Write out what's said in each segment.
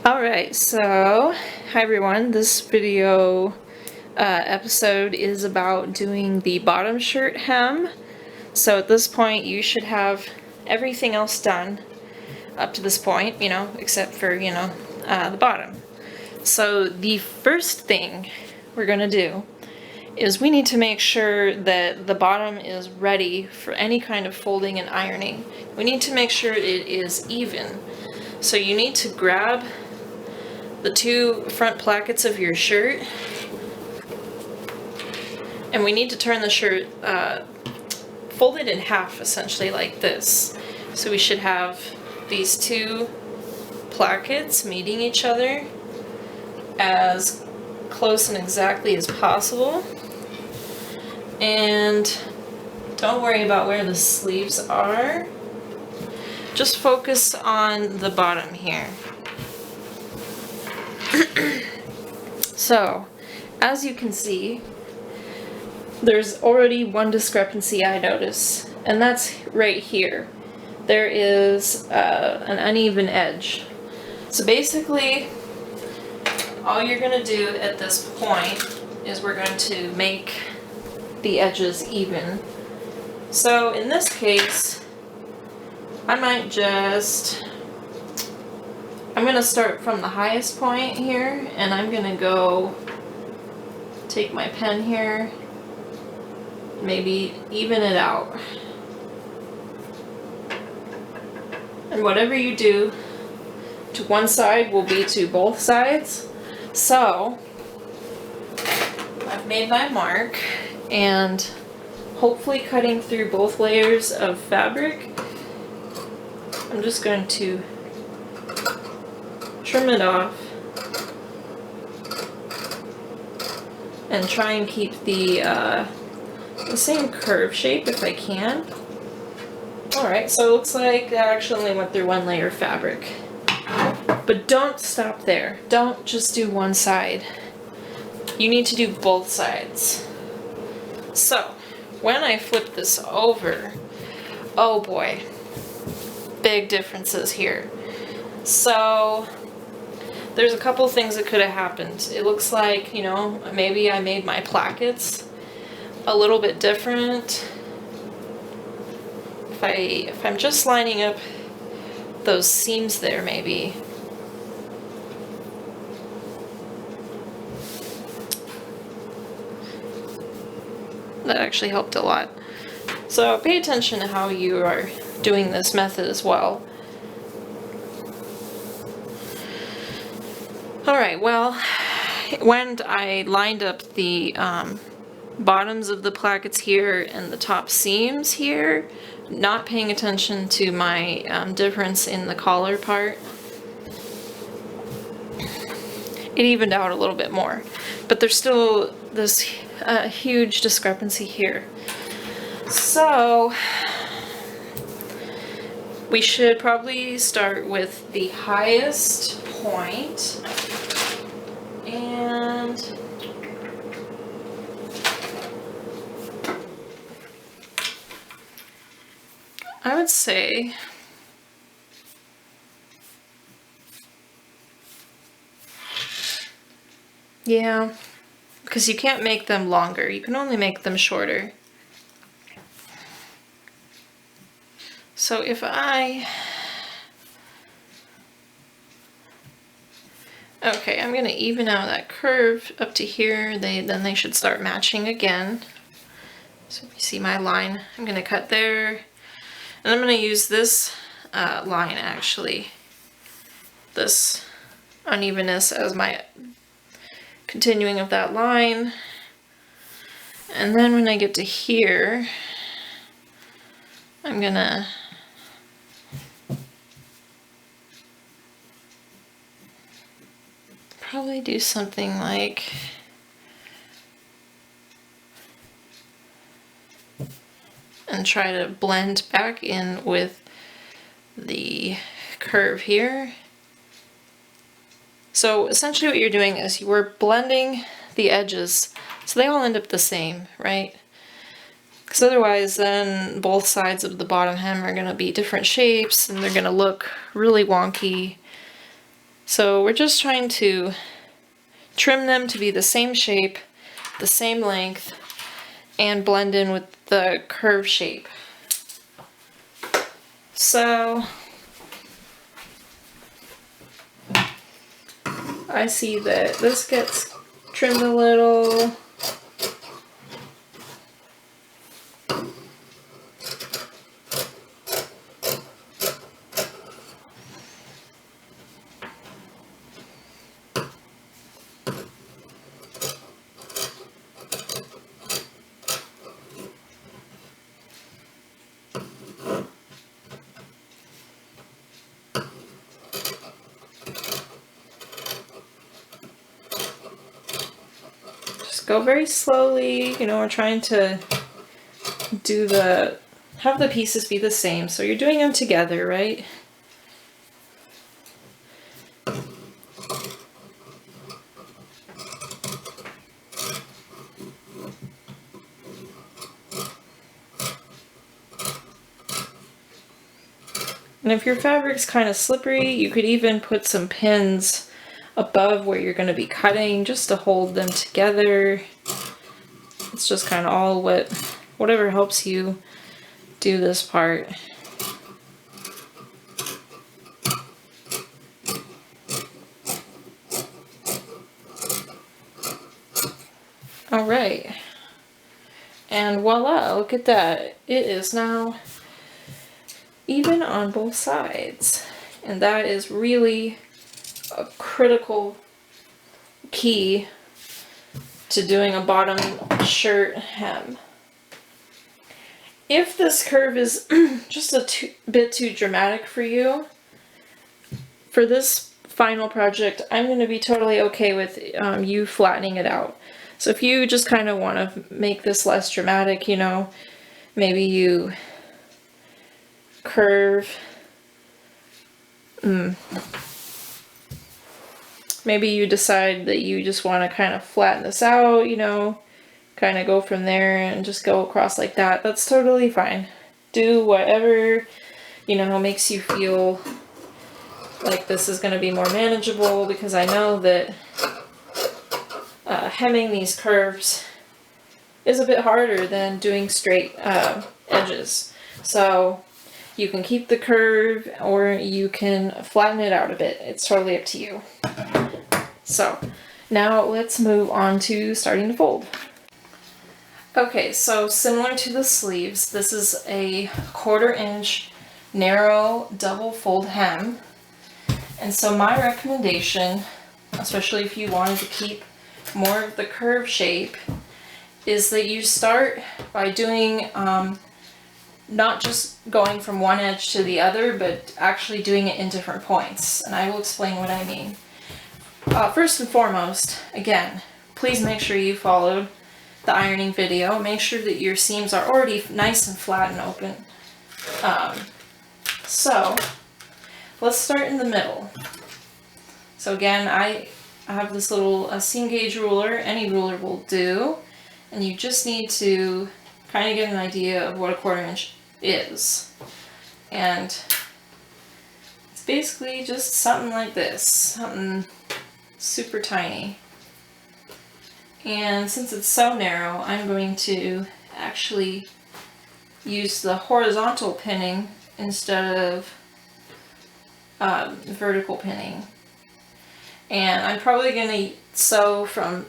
Alright, so hi everyone. This video episode is about doing the bottom shirt hem. So at this point you should have everything else done up to this point, except for, the bottom. So the first thing we're going to do is we need to make sure that the bottom is ready for any kind of folding and ironing. We need to make sure it is even. So you need to grab the two front plackets of your shirt, and we need to turn the shirt folded in half, essentially like this. So we should have these two plackets meeting each other as close and exactly as possible. And don't worry about where the sleeves are. Just focus on the bottom here. So, as you can see, there's already one discrepancy I notice, and that's right here. There is an uneven edge. So basically, all you're going to do at this point is we're going to make the edges even. So in this case, I'm going to start from the highest point here, and I'm going to go take my pen here, maybe even it out. And whatever you do to one side will be to both sides. So I've made my mark, and hopefully cutting through both layers of fabric, I'm just going to trim it off and try and keep the same curve shape if I can. Alright, so it looks like I actually only went through one layer of fabric. But don't stop there. Don't just do one side. You need to do both sides. So, when I flip this over, oh boy, big differences here. So, there's a couple things that could have happened. It looks like, maybe I made my plackets a little bit different. If I'm just lining up those seams there, maybe. That actually helped a lot. So pay attention to how you are doing this method as well. Alright, well, when I lined up the bottoms of the plackets here and the top seams here, not paying attention to my difference in the collar part, it evened out a little bit more. But there's still this huge discrepancy here. So we should probably start with the highest point, and I would say yeah, because you can't make them longer, you can only make them shorter. So if okay, I'm going to even out that curve up to here, then they should start matching again. So if you see my line, I'm going to cut there, and I'm going to use this line actually, this unevenness as my continuing of that line. And then when I get to here, I'm going to probably do something like and try to blend back in with the curve here. So essentially what you're doing is you are blending the edges so they all end up the same, right? Because otherwise then both sides of the bottom hem are going to be different shapes and they're going to look really wonky. So we're just trying to trim them to be the same shape, the same length, and blend in with the curve shape. So I see that this gets trimmed a little. Go very slowly, you know, we're trying to have the pieces be the same, so you're doing them together, right? And if your fabric's kind of slippery, you could even put some pins above where you're going to be cutting just to hold them together. It's just kind of all whatever helps you do this part. All right. And voila, look at that. It is now even on both sides. And that is really a critical key to doing a bottom shirt hem. If this curve is just a bit too dramatic for you, for this final project, I'm going to be totally okay with you flattening it out. So if you just kind of want to make this less dramatic, you know, maybe you curve, maybe you decide that you just want to kind of flatten this out, you know, kind of go from there and just go across like that. That's totally fine. Do whatever, you know, makes you feel like this is going to be more manageable, because I know that hemming these curves is a bit harder than doing straight edges. So you can keep the curve or you can flatten it out a bit. It's totally up to you. So now let's move on to starting to fold. Okay, so similar to the sleeves, this is a 1/4 inch narrow double fold hem. And so my recommendation, especially if you wanted to keep more of the curve shape, is that you start by doing not just going from one edge to the other, but actually doing it in different points. And I will explain what I mean. First and foremost, again, please make sure you followed the ironing video. Make sure that your seams are already nice and flat and open. So let's start in the middle. So again, I have this little seam gauge ruler. Any ruler will do. And you just need to kind of get an idea of what a 1/4 inch is. And it's basically just something like this, something super tiny. And since it's so narrow, I'm going to actually use the horizontal pinning instead of vertical pinning. And I'm probably going to sew from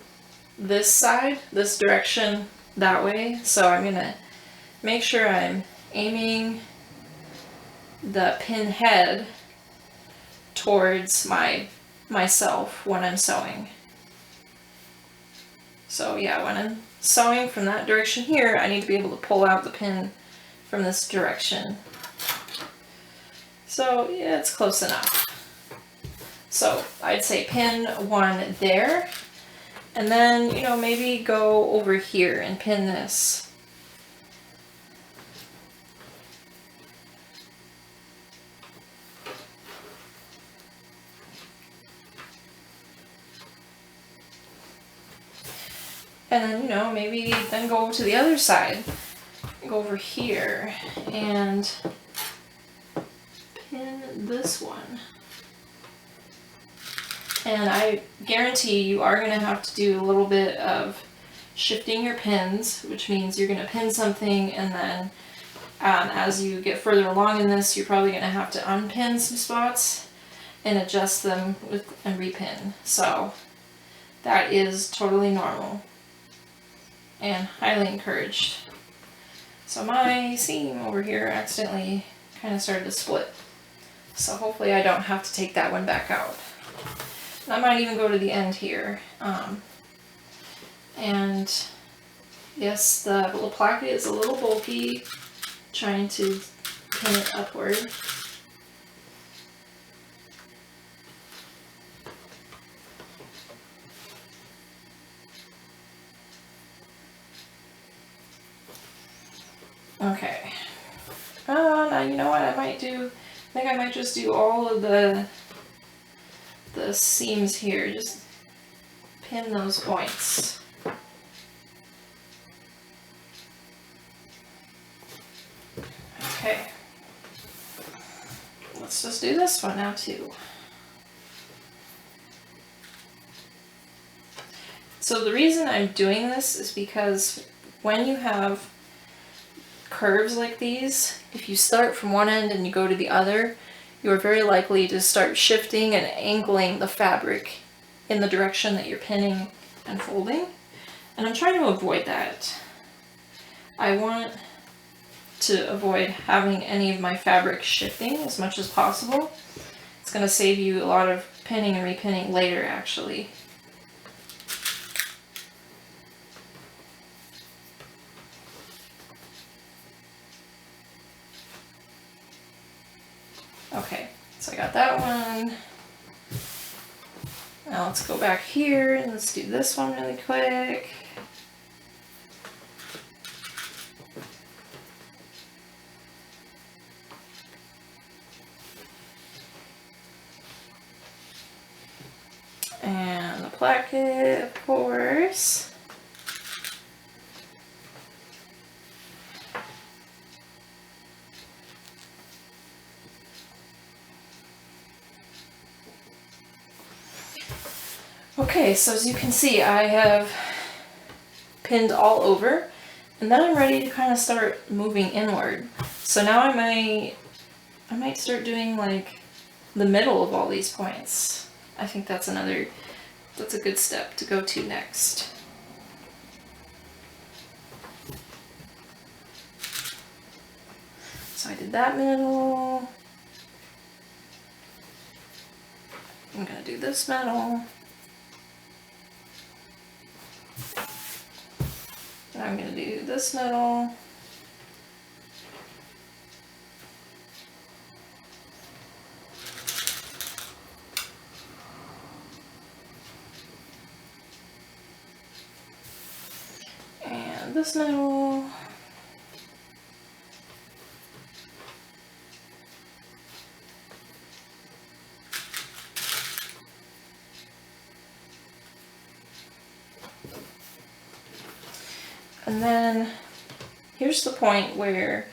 this side, this direction, that way. So I'm going to make sure I'm aiming the pin head towards myself when I'm sewing. So yeah, when I'm sewing from that direction here, I need to be able to pull out the pin from this direction. So yeah, it's close enough. So I'd say pin one there, and then, you know, maybe go over here and pin this. And then, you know, maybe then go over to the other side. Go over here and pin this one. And I guarantee you are going to have to do a little bit of shifting your pins, which means you're going to pin something, and then as you get further along in this, you're probably going to have to unpin some spots and adjust them and repin. So that is totally normal and highly encouraged. So my seam over here accidentally kind of started to split. So hopefully I don't have to take that one back out. And I might even go to the end here. And yes, the little placket is a little bulky, trying to pin it upward. Okay. Now you know what I might do? I think I might just do all of the seams here. Just pin those points. Okay. Let's just do this one now too. So the reason I'm doing this is because when you have curves like these, if you start from one end and you go to the other, you are very likely to start shifting and angling the fabric in the direction that you're pinning and folding. And I'm trying to avoid that. I want to avoid having any of my fabric shifting as much as possible. It's going to save you a lot of pinning and repinning later, actually. Okay, so I got that one. Now let's go back here and let's do this one really quick. And the placket, of course. Okay, so as you can see, I have pinned all over, and then I'm ready to kind of start moving inward. So now I might start doing like the middle of all these points. I think that's a good step to go to next. So I did that middle. I'm gonna do this middle. And I'm gonna do this middle. And this middle. And then here's the point where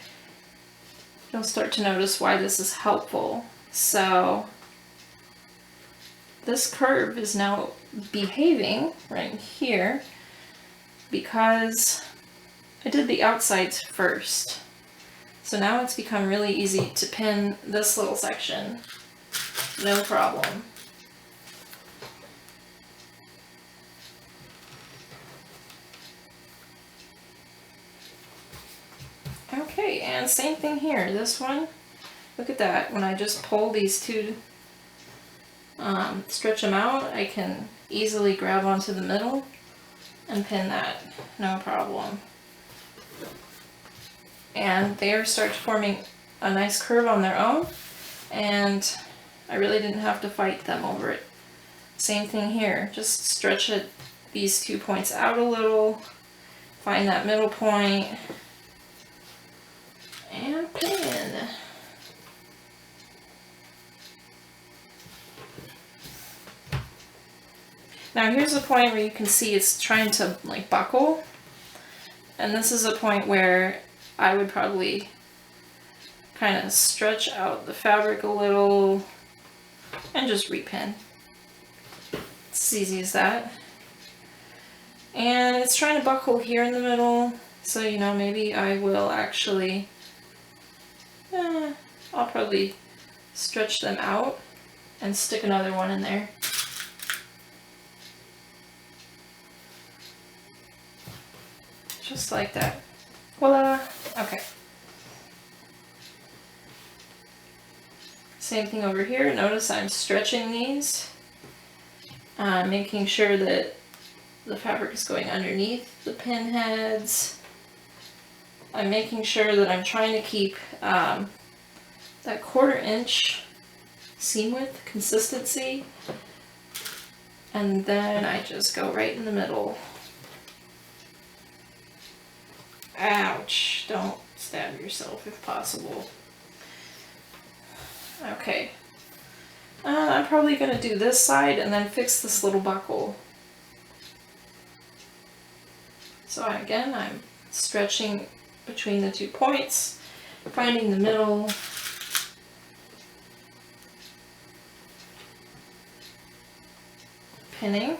you'll start to notice why this is helpful. So this curve is now behaving right here because I did the outsides first. So now it's become really easy to pin this little section, no problem. Okay, and same thing here. This one, look at that. When I just pull these two, stretch them out, I can easily grab onto the middle and pin that, no problem. And they start forming a nice curve on their own, and I really didn't have to fight them over it. Same thing here, just stretch these 2 points out a little, find that middle point, and pin. Now here's a point where you can see it's trying to like buckle, and this is a point where I would probably kind of stretch out the fabric a little and just repin. It's as easy as that. And it's trying to buckle here in the middle, so you know, maybe I will actually, I'll probably stretch them out and stick another one in there. Just like that. Voila! Okay. Same thing over here. Notice I'm stretching these, making sure that the fabric is going underneath the pin heads. I'm making sure that I'm trying to keep that 1/4 inch seam width consistency, and then I just go right in the middle. Ouch, don't stab yourself if possible. Okay, I'm probably going to do this side and then fix this little buckle. So again, I'm stretching between the 2 points, finding the middle, pinning,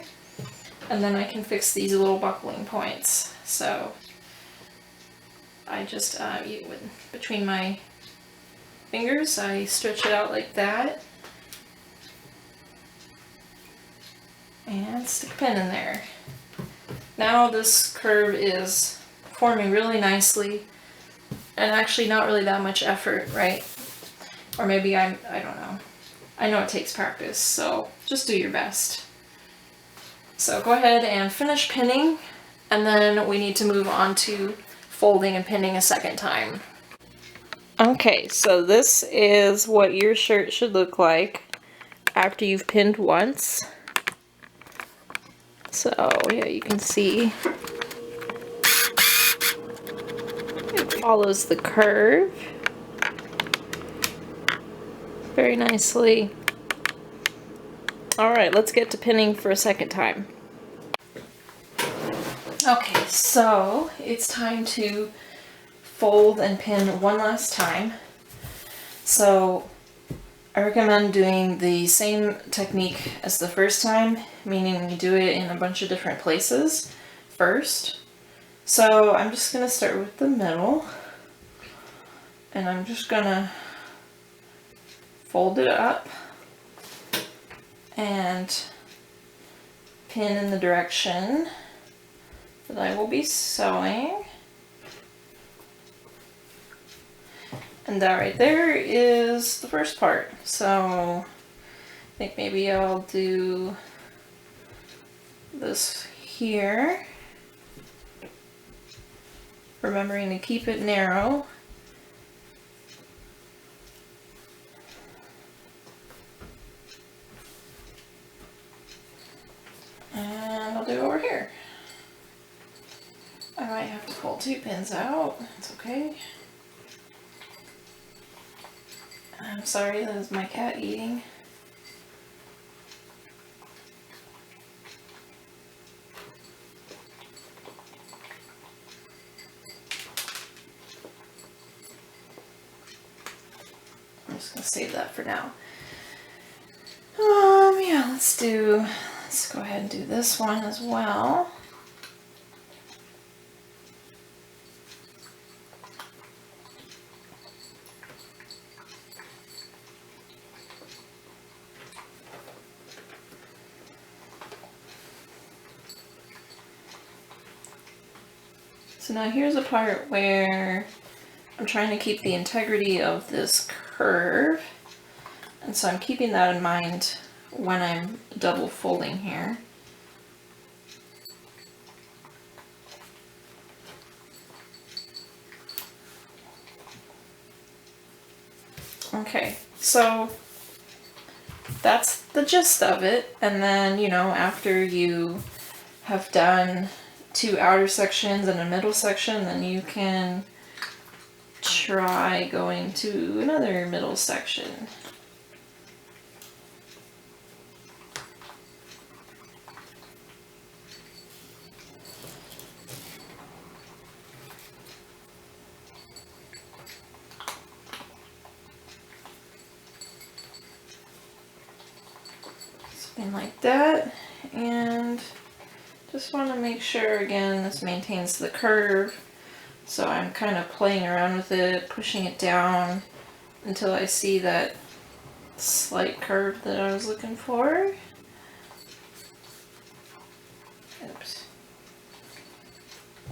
and then I can fix these little buckling points. So I just, between my fingers, I stretch it out like that, and stick a pin in there. Now this curve is forming really nicely, and actually not really that much effort, right? Or maybe I don't know. I know it takes practice, so just do your best. So go ahead and finish pinning, and then we need to move on to folding and pinning a second time. Okay, so this is what your shirt should look like after you've pinned once. So yeah, you can see it follows the curve very nicely. All right, let's get to pinning for a second time. Okay, so it's time to fold and pin one last time. So I recommend doing the same technique as the first time, meaning you do it in a bunch of different places first. So I'm just going to start with the middle, and I'm just going to fold it up and pin in the direction that I will be sewing. And that right there is the first part. So I think maybe I'll do this here, remembering to keep it narrow. And I'll do over here. I might have to pull 2 pins out. It's okay. I'm sorry, that is my cat eating. I'm just gonna save that for now. Yeah, let's go ahead and do this one as well. So now here's a part where I'm trying to keep the integrity of this curve, and so I'm keeping that in mind when I'm double folding here. Okay, so that's the gist of it, and then, you know, after you have done 2 outer sections and a middle section, then you can try going to another middle section. Something like that, and just want to make sure again this maintains the curve. So I'm kind of playing around with it, pushing it down until I see that slight curve that I was looking for. Oops.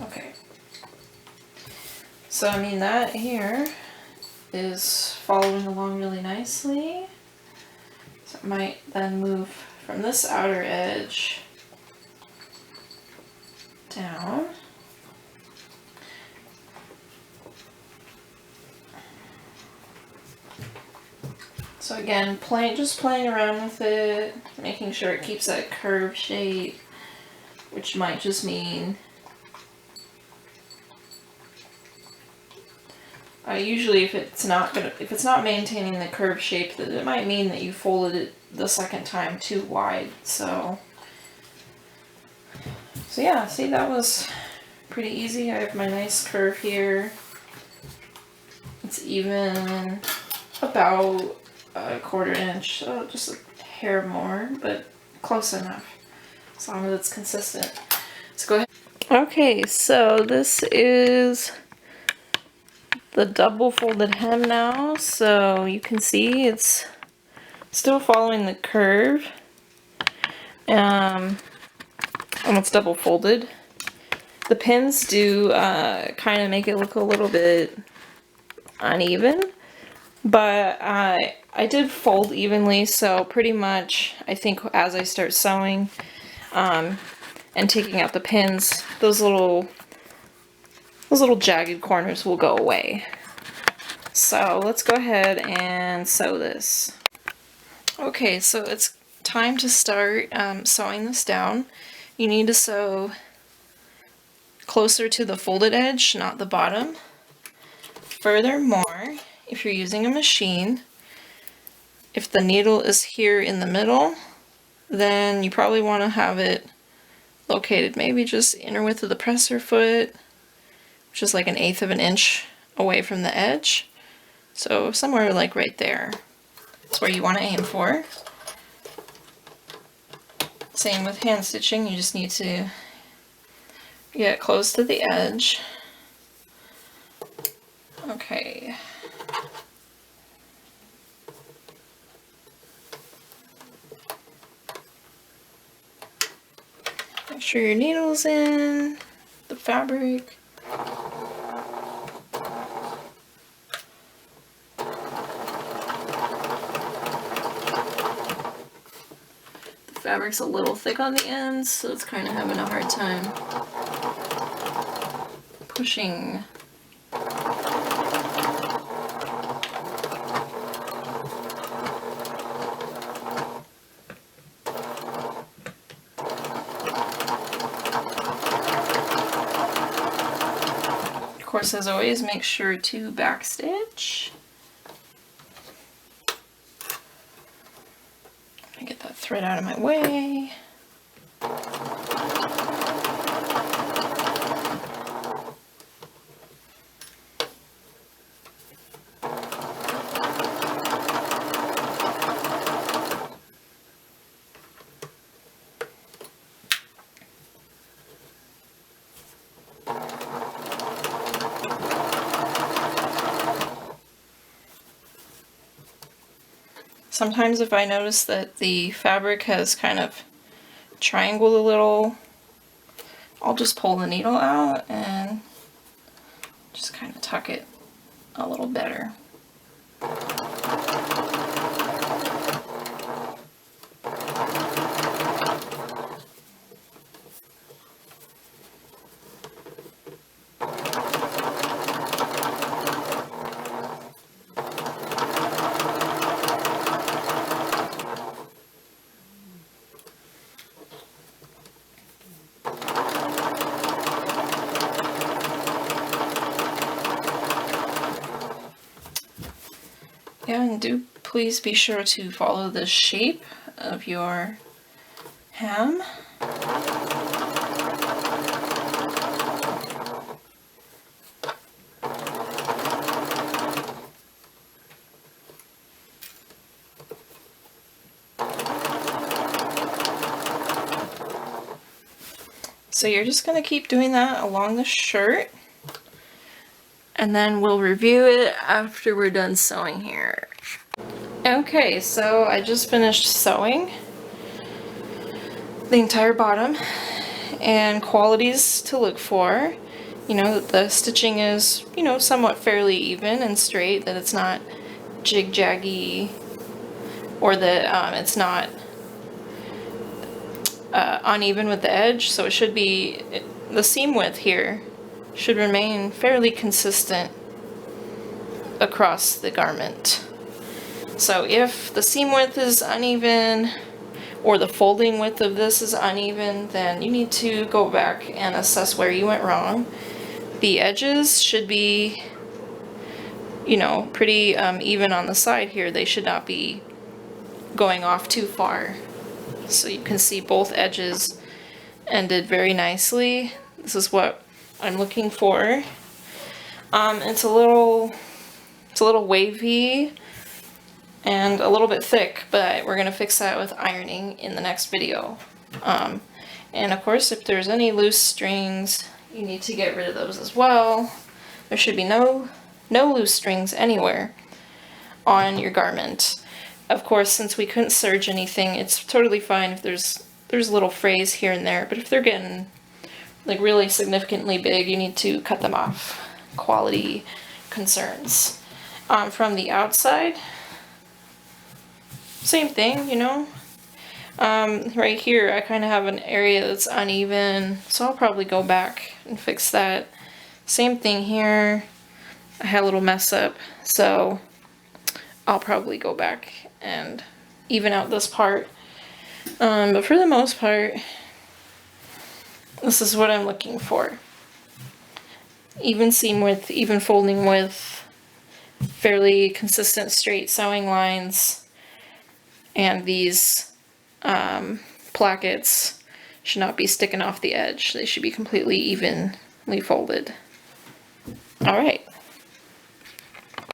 Okay. So I mean that here is following along really nicely. So I might then move from this outer edge down. So again, just playing around with it, making sure it keeps that curve shape, which might just mean usually if it's not maintaining the curve shape, that it might mean that you folded it the second time too wide. So yeah, see, that was pretty easy. I have my nice curve here. It's even about a 1/4 inch, so just a hair more, but close enough as long as it's consistent. So go ahead. Okay, so this is the double folded hem now, so you can see it's still following the curve, and it's double folded. The pins do kind of make it look a little bit uneven, but I did fold evenly, so pretty much I think as I start sewing and taking out the pins, those little jagged corners will go away. So let's go ahead and sew this. Okay, so it's time to start sewing this down. You need to sew closer to the folded edge, not the bottom. Furthermore, if you're using a machine, if the needle is here in the middle, then you probably want to have it located maybe just inner width of the presser foot, which is like 1/8 of an inch away from the edge. So somewhere like right there. That's where you want to aim for. Same with hand stitching, you just need to get close to the edge. Okay. Make sure your needle's in the fabric. The fabric's a little thick on the ends, so it's kind of having a hard time pushing. Of course, as always, make sure to backstitch. Get that thread out of my way. Sometimes if I notice that the fabric has kind of triangled a little, I'll just pull the needle out and just kind of tuck it a little better. Yeah, and do please be sure to follow the shape of your hem. So you're just going to keep doing that along the shirt, and then we'll review it after we're done sewing here. Okay, so I just finished sewing the entire bottom, and qualities to look for. You know, the stitching is, you know, somewhat fairly even and straight, that it's not jig-jaggy, or that it's not uneven with the edge, so it should be, the seam width here should remain fairly consistent across the garment. So if the seam width is uneven, or the folding width of this is uneven, then you need to go back and assess where you went wrong. The edges should be, you know, pretty even on the side here. They should not be going off too far. So you can see both edges ended very nicely. This is what I'm looking for. It's a little wavy and a little bit thick, but we're gonna fix that with ironing in the next video. And of course, if there's any loose strings, you need to get rid of those as well. There should be no loose strings anywhere on your garment. Of course, since we couldn't serge anything, it's totally fine if there's little frays here and there, but if they're getting like really significantly big, you need to cut them off. Quality concerns. From the outside, same thing, you know. Right here, I kind of have an area that's uneven, so I'll probably go back and fix that. Same thing here. I had a little mess up, so I'll probably go back and even out this part. But for the most part, this is what I'm looking for. Even seam width, even folding width, fairly consistent straight sewing lines, and these plackets should not be sticking off the edge. They should be completely evenly folded. Alright.